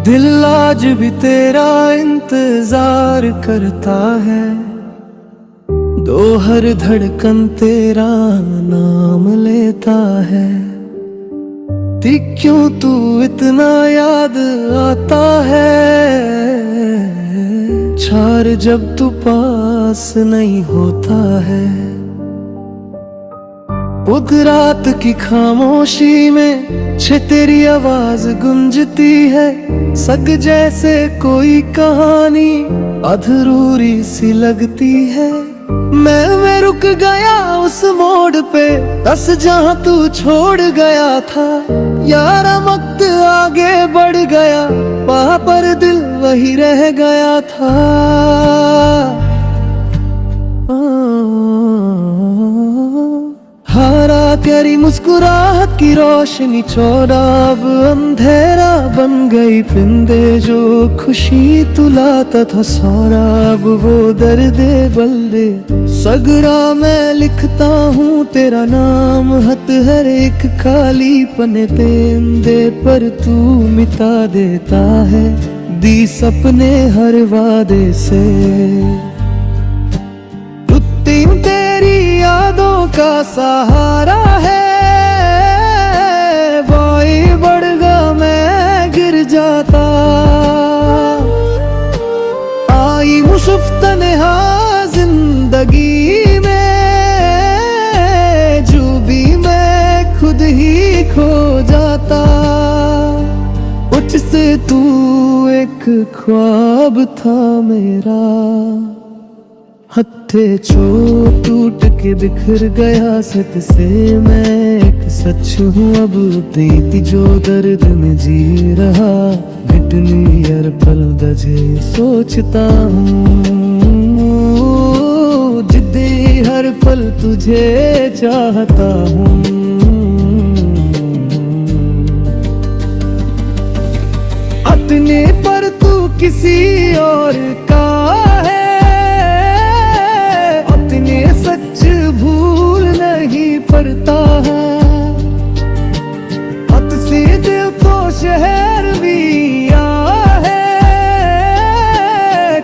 दिल आज भी तेरा इंतजार करता है, दो हर धड़कन तेरा नाम लेता है। क्यों तू इतना याद आता है, छार जब तू पास नहीं होता है। उग रात की खामोशी में छे तेरी आवाज गूंजती है, सग जैसे कोई कहानी अधूरी सी लगती है। मैं रुक गया उस मोड़ पे, बस जहां तू छोड़ गया था। यारा वक्त आगे बढ़ गया, वहां पर दिल वही रह गया था। हारा तेरी मुस्कुराहट की रोशनी छोड़ा, अब अंधेरा बन गई पिंदे। जो खुशी तू लाता था सारा, अब वो दर्दे बल्दे। सगरा मैं लिखता हूँ तेरा नाम, हत हर एक खाली पने पेंदे। पर तू मिटा देता है दी सपने हर वादे से। तेरी यादों का सहारा है, वही बढ़गा मैं गिर जाता। आई मुश्किल तन्हा जिंदगी में, जो भी मैं खुद ही खो जाता। मुझसे तू एक ख्वाब था मेरा, हत्थे टूट के बिखर गया। सत से मैं एक सच हूँ अब, प्रीति जो दर्द में जी रहा। घटनी हर पल दजे सोचता हूँ, जिद्दी हर पल तुझे चाहता हूँ। अपने पर तू किसी और का है, सच भूल नहीं पड़ता है। हद से दिल तो शहर भी है,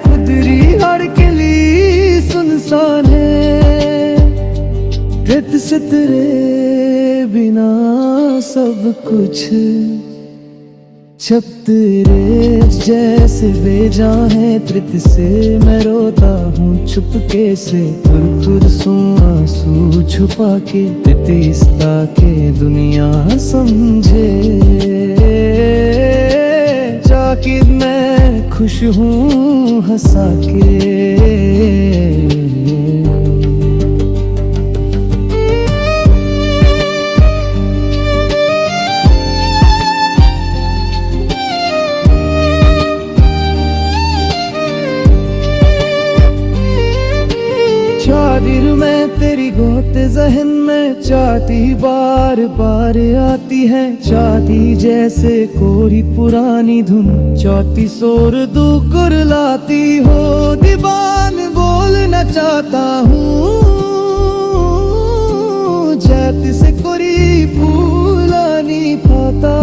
खुदरी हर के लिए सुनसान है। रित से तेरे बिना सब कुछ, जब तेरे जैसे बेजा है। त्रित से मैं रोता हूँ चुपके से, खुद सो आंसू छुपा के। तितिस्ता के दुनिया समझे, जाकिर मैं खुश हूँ हंसा के। चादिर में तेरी गोत जहन में, चाहती बार बार आती है। चाहती जैसे कोई पुरानी धुन, चौथी शोर दू कर लाती हो। दीवान बोलना चाहता हूँ, जैत से कोई भूलानी पाता।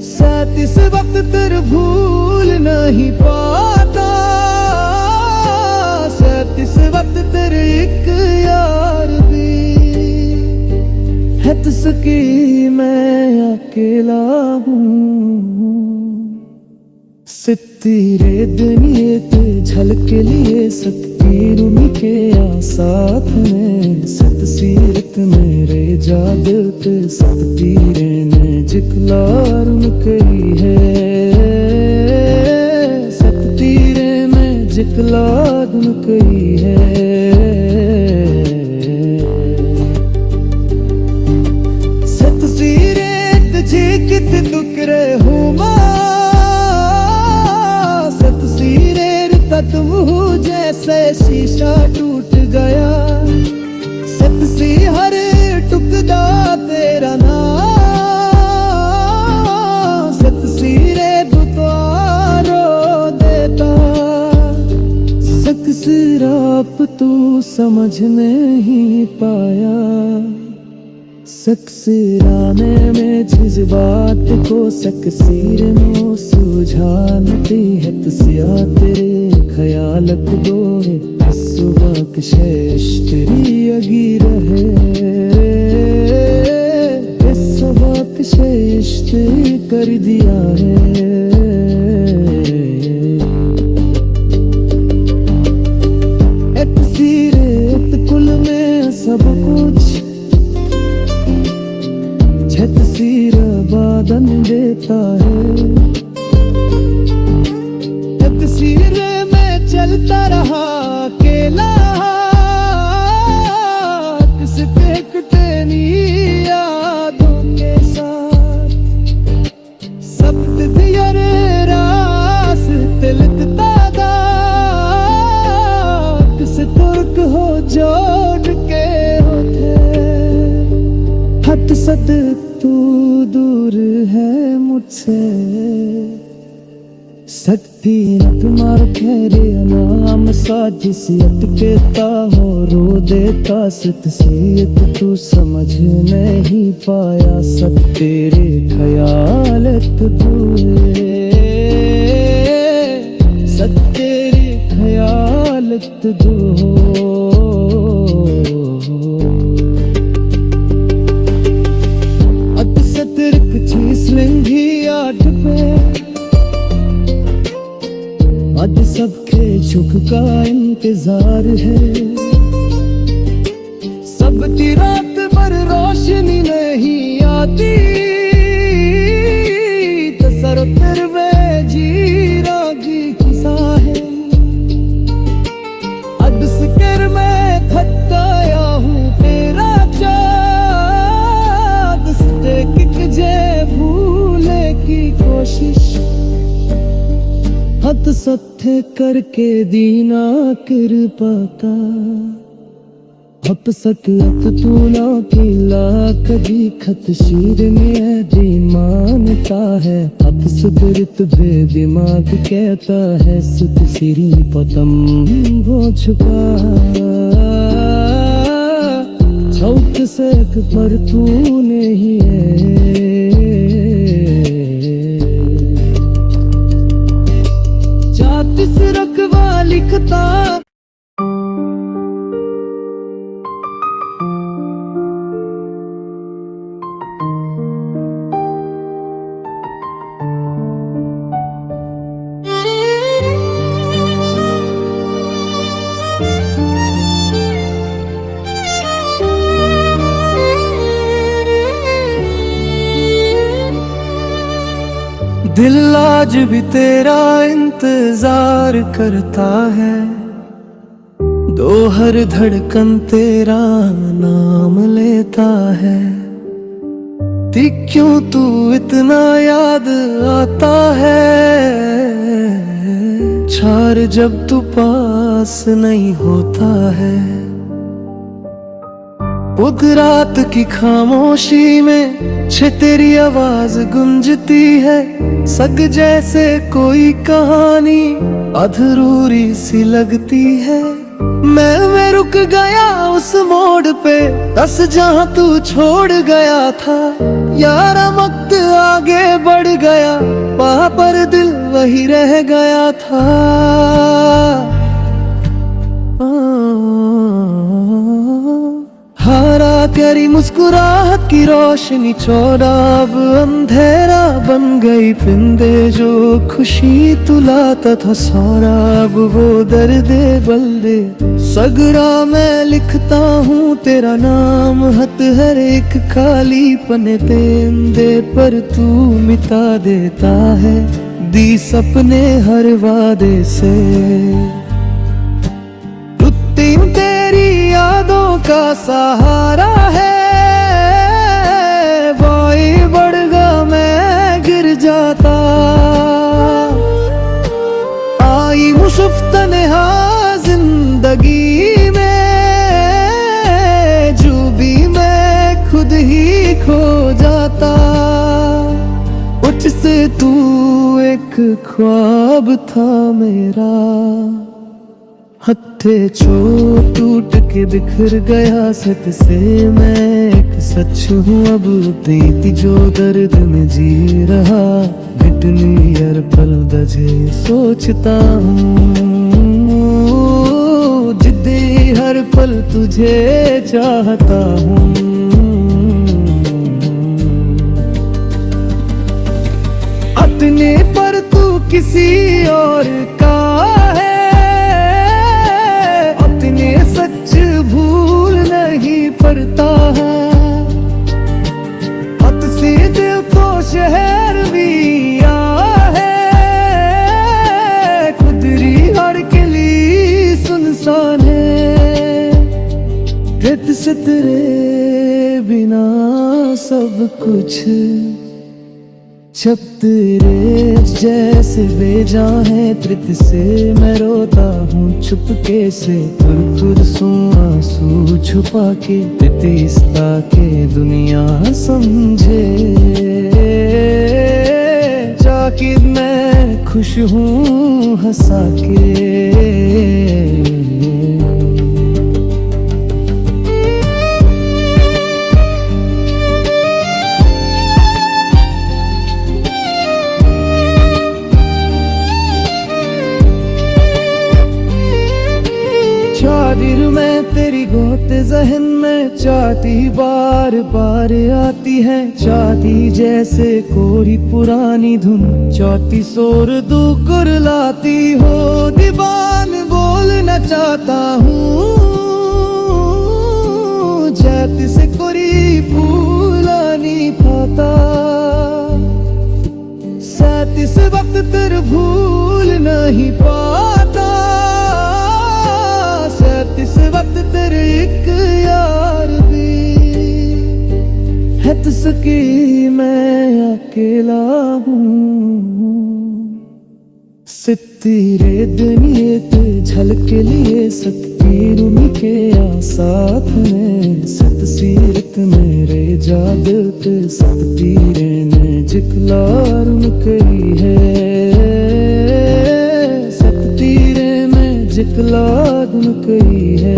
साथ इस वक्त तेरे भूल नहीं पाता। इस वक्त तेरे एक यार भी है, तो सकी मैं अकेला हूँ। सितारे दुनिया ते झलक लिए, सत्ती रूमी के साथ में। सत सीरत मेरे जादत, सत्तीरे ने जिकला रुन कही है। सत्तीरे में जिकला रुन कही है। कित टुकड़े हो सत सीरेर तुम हो, जैसे शीशा टूट गया। सत सी हर टुकड़ा तेरा नाम, सत सीरे दुतारो देता। सत सिराप तू समझ नहीं पाया, सक्सिराने में जज्बात को सक्सीर नो सुझानती है तुसिया तेरे ख्यालक दो है सुबह शेष तेरी अगी रहे सुबह शेष तेरी कर दिया है एक सीरे एक कुल में सब कुछ तस्वीर बादन देता है तस्वीर में चलता रहा अकेला किस देखते यादों के साथ सब दियर रास तिलकता दा किस तुर्क हो जोड़ के होते हद सद तू दूर है मुझसे सकती न तुम्हारा खैरे नाम साजिशियत कहता हो रो देता सतसीयत तू समझ नहीं पाया सब तेरे ख्यालत दूए सब तेरे ख्यालत दो आज सबके झुक का इंतजार है सबकी रात भर रोशनी नहीं आती तसर फिर में जीरा की किसा है अब सिकर में थकाया हूँ तेरा चाँद से किक जे भूले की कोशिश हत सत्य करके दीना कृपाता हप सकलत तूना किला कभी खत शीर में दी मानता है हप सुकृत बे दिमाग कहता है सुत सिरी पतम वो छुपा छौक से पर तू नहीं है इस रकवा लिखता दिल आज भी तेरा इंतजार करता है दो हर धड़कन तेरा नाम लेता है क्यों तू इतना याद आता है छार जब तू पास नहीं होता है उद रात की खामोशी में छे तेरी आवाज गूंजती है सग जैसे कोई कहानी अधूरी सी लगती है मैं रुक गया उस मोड़ पे दस जहां तू छोड़ गया था यारा वक्त आगे बढ़ गया वहां पर दिल वही रह गया था हारा तेरी मुस्कुराहट की रोशनी छोड़ा अब अंधेरा बन गई पिंदे जो खुशी तू लाता था सारा अब वो दर्दे बल्दे सगरा मैं लिखता हूँ तेरा नाम हत हर एक खाली पने तेंदे पर तू मिटा देता है दी सपने हर वादे से तेरी यादों का सहारा है वही बढ़गा मैं गिर जाता आई मुश्किल तन्हा जिंदगी में जो भी मैं खुद ही खो जाता मुझसे तू एक ख्वाब था मेरा हत्थे छो टूट के बिखर गया सत से मैं एक सच हूँ अब प्रीति जो दर्द में जी रहा, घटनी हर पल दजे सोचता हूँ, जिद्दी हर पल तुझे चाहता हूँ। अपने पर तू किसी और का है, अपने सच भूल नहीं पड़ता है। हद से दिल तो शहर भी है, खुदरी हर के लिए सुनसान है। कृत से तेरे बिना सब कुछ जब तेरे जैसे बेजान है। तृत से मैं रोता हूँ चुपके से, खुद सो आंसू छुपा के, तीस्ता के दुनिया समझे। जाके मैं खुश हूँ हंसा के। चादिर में तेरी गोत जहन में चाहती बार बार आती है। चाहती जैसे कोई पुरानी धुन, चौथी शोर दू कुरलाती हो। दीवान बोलना चाहता हूँ, जैत से कोई पुरानी था। साथ इस वक्त तेरे भूल नहीं पाता, इस वक्त तेरे एक यार भी है। तो सकी मैं अकेला हूँ, सितारे दुनिया ते झलक लिए सतपीर के साथ में। सत सीरत मेरे जादत सतपीरे ने जिकलार करी है। सतपीरे में जिकलार करी है।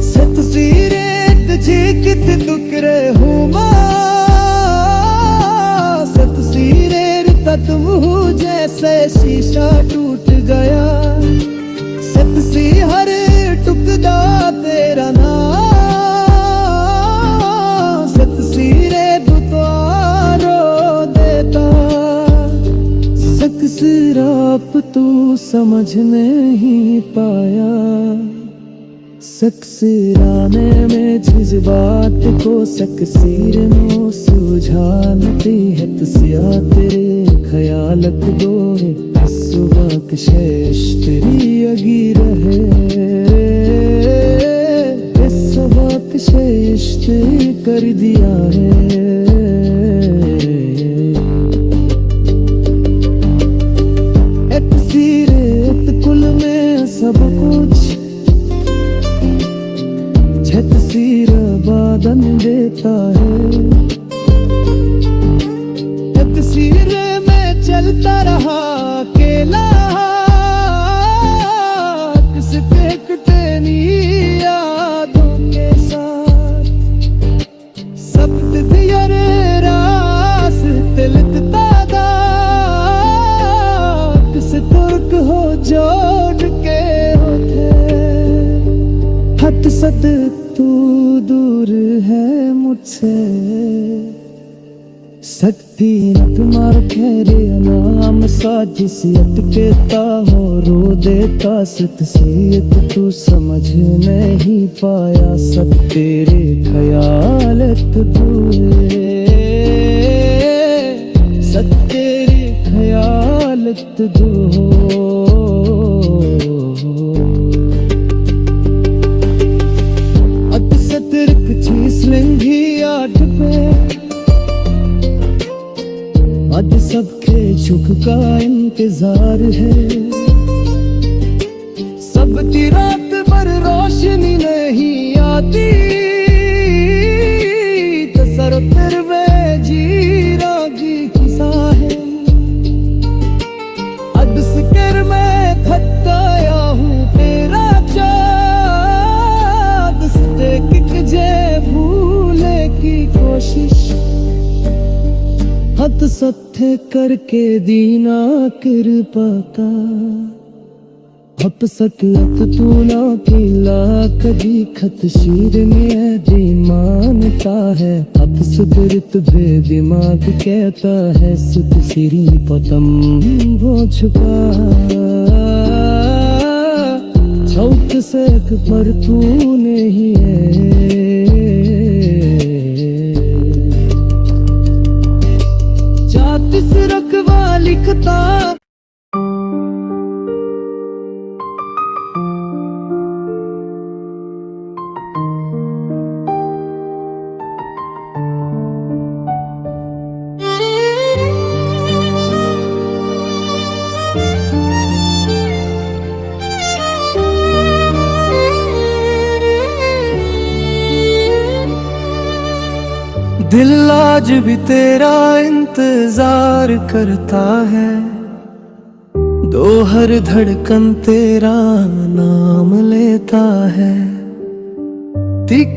सत सीरत जी कित टुकरे हो सत सीरत तुम हो जैसे शीशा टूट गया। सत सी हर टुकड़ा तेरा नाम, सत सीरत तुआरो देता। सक सिराप तू समझ नहीं पाया, सक्सिराने में जज्बात को सक्सीर नो सुझानती है। तसिया तेरे ख्यालत दो है, सुबह कशेष तेरी अगी रहे। इस सुबह कशेष तेरी कर दिया है। एक सीरत कुल में सब कुछ छत सीर बादन देता है। एक सीर में चलता रहा अकेला, किस देखते नहीं यादों के साथ। सब दियर रास तिलकता दा, किस तुर्क हो जोड़ के होते। हद सद तू दूर है मुझसे, सकती न तुम्हारा खैरे नाम साजिशियत कहता हो रो देता। सतसीयत तू समझ नहीं पाया, सब तेरे ख्यालत दूए। सब तेरे ख्यालत दो। अब सबके झुक का इंतजार है। सबकी रात भर रोशनी नहीं आती, तो सर तेरे में जीरा की किसा है। अब सिकर में थक गया हूँ तेरा चाह, सत सत्य करके दीना कृपाता हप सकलत तू ना पीला कभी खत शीर में जी मानता है अप सुकृत भे दिमाग कहता है सुत सिरी पतम वो छुपा छौक से पर तू नहीं है जातिस रखवा लिखता दिल आज भी तेरा इंतजार करता है दो हर धड़कन तेरा नाम लेता है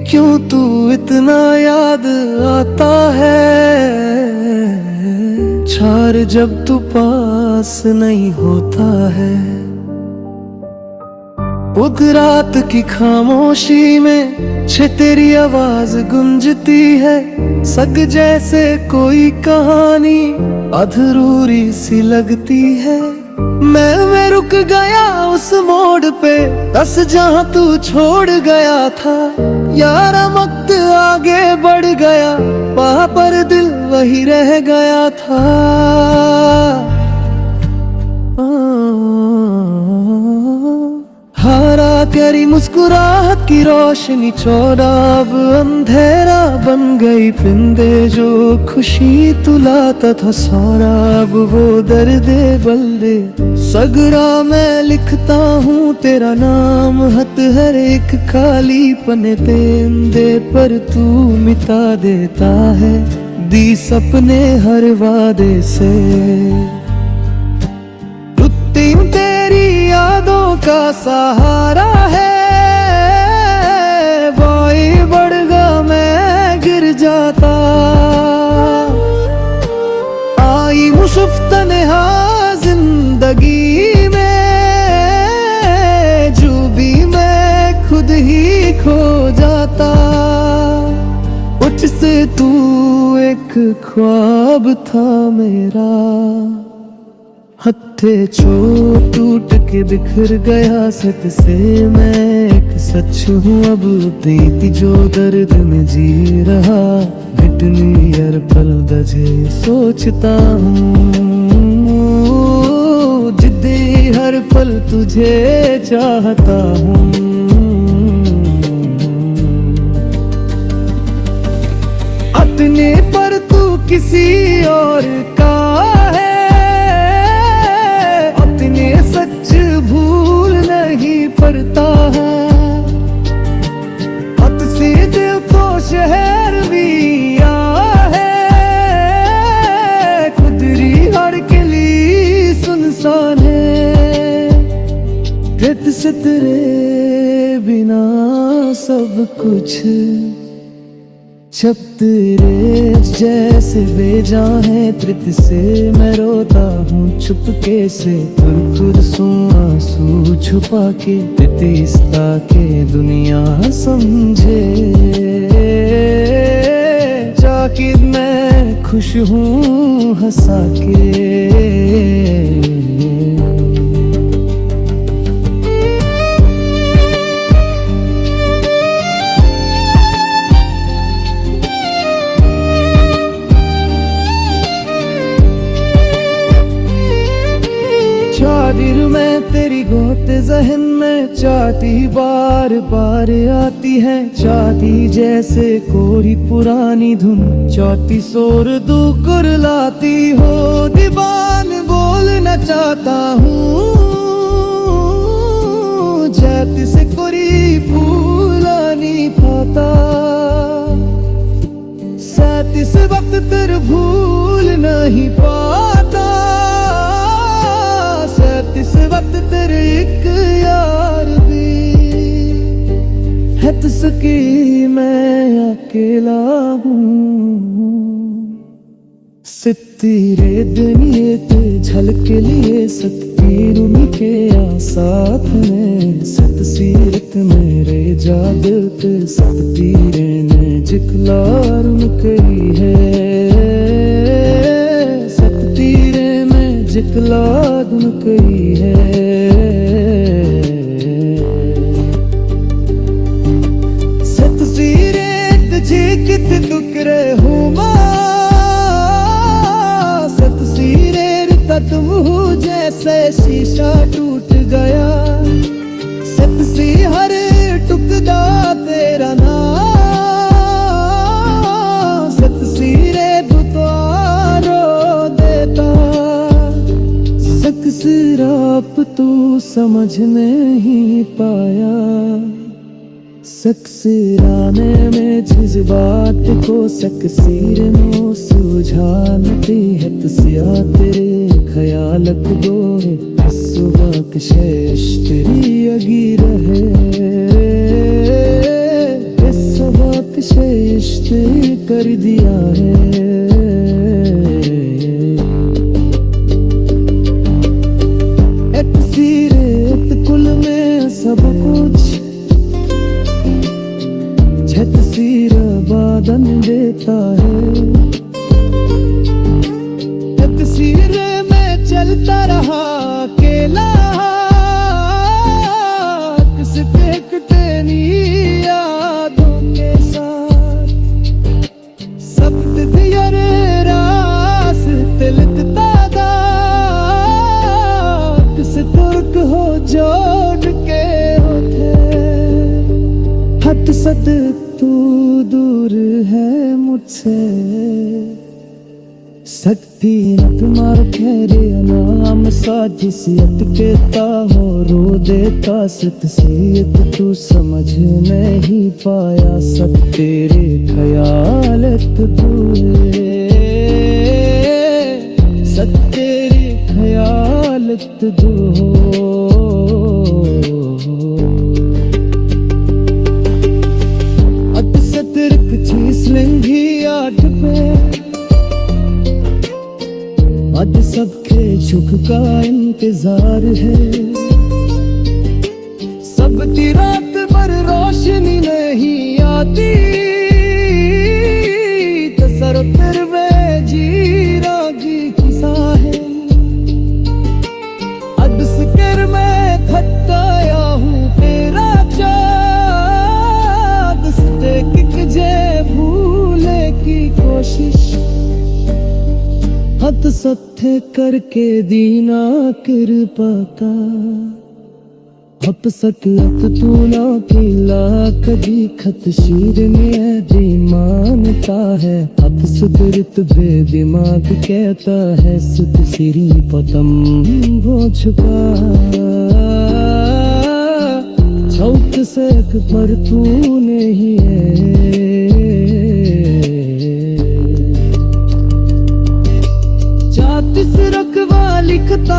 क्यों तू इतना याद आता है छार जब तू पास नहीं होता है उग रात की खामोशी में छे तेरी आवाज गुंजती है सग जैसे कोई कहानी अधूरी सी लगती है मैं रुक गया उस मोड़ पे दस जहां तू छोड़ गया था यारा वक्त आगे बढ़ गया वहां पर दिल वही रह गया था हारा तेरी मुस्कुराहट की रोशनी छोड़ा अब अंधेरा बन गई पिंदे जो खुशी तू लाता था सारा अब वो दर्दे बल्दे सगरा मैं लिखता हूँ तेरा नाम हत हर एक खाली पने पेंदे पर तू मिटा देता है दी सपने हर वादे से तेरी यादों का सहारा है वही बढ़गा मैं गिर जाता आई मुश्किल तन्हा जिंदगी में जो भी मैं खुद ही खो जाता मुझसे तू एक ख्वाब था मेरा हत्थे छो टूट के बिखर गया सत से मैं एक सच हूँ अब प्रीति जो दर्द में जी रहा घटनी हर पल दजे सोचता हूँ जिद्दी हर पल तुझे चाहता हूँ अपने पर तू किसी और का भूल नहीं पड़ता है हद से दिल तो शहर भी है खुदरी हर के लिए सुनसान है कृत से तेरे बिना सब कुछ जब तेरे जैसे बेजा है तृत से मैं रोता हूँ चुपके से खुद सो आंसू छुपा के तिस्ता के दुनिया समझे जाकिर मैं खुश हूँ हंसा के चादिर में तेरी गोत जहन में चाहती बार बार आती है चाहती जैसे कोई पुरानी धुन चौथी शोर दू कर लाती हो दीवान बोलना चाहता हूँ जैती से कोई पुरानी पाता सैतीस वक्त तेरे भूल नहीं पाता इस वक्त तेरे एक यार भी है तो सकी मैं अकेला हूँ सित तीरे दुनियत झलक लिए सतपीर के साथ में सत सीरत मेरे जादत सतपीरे ने जिकलार करी है सतपीरे में जिकलार करी है सतसीरे जी कित दुकरे हुमा तुम हो जैसे शीशा टूट गया सतसी हर टुकड़ा तेरा नाम सतसी रे बुतारो देता सकसराप तू समझ नहीं पाया सकसराने में जज्बात को सकसीर नो सुझानती है तसिया तेरे ख्यालक दो है सुबह शेष तेरी अगी रहे सुबह शेष तेरी कर दिया है एक सीरत कुल में सब कुछ छत बादन देता है तकसीर में चलता रहा अकेला किस देखते यादों के साथ सब दियर रास तिलकता दा किस तुर्क हो जोड़ के होते हद सद तू दूर है मुझसे सकती न तुम्हारा खैरे नाम साजिशियत कहता हो रो देता सतसीयत तू समझ नहीं पाया सब तेरे ख्यालत तू सब तेरे ख्यालत तू आठ पे आज सबके झुक का इंतजार है सबकी रात भर रोशनी नहीं आती तसर फिर में जीरा की किसा है अब सिकर में थकाया हूँ तेरा चाँद सते किक जे की कोशिश हत सत्थे करके दीना कृपा का हप सकलत तू ना किला कभी खत शीर में दी मानता है हप सुकृत बेदिमाग कहता है सुत सिरी पतम वो छुपा छौक से पर तू नहीं है तिस रखवा लिखता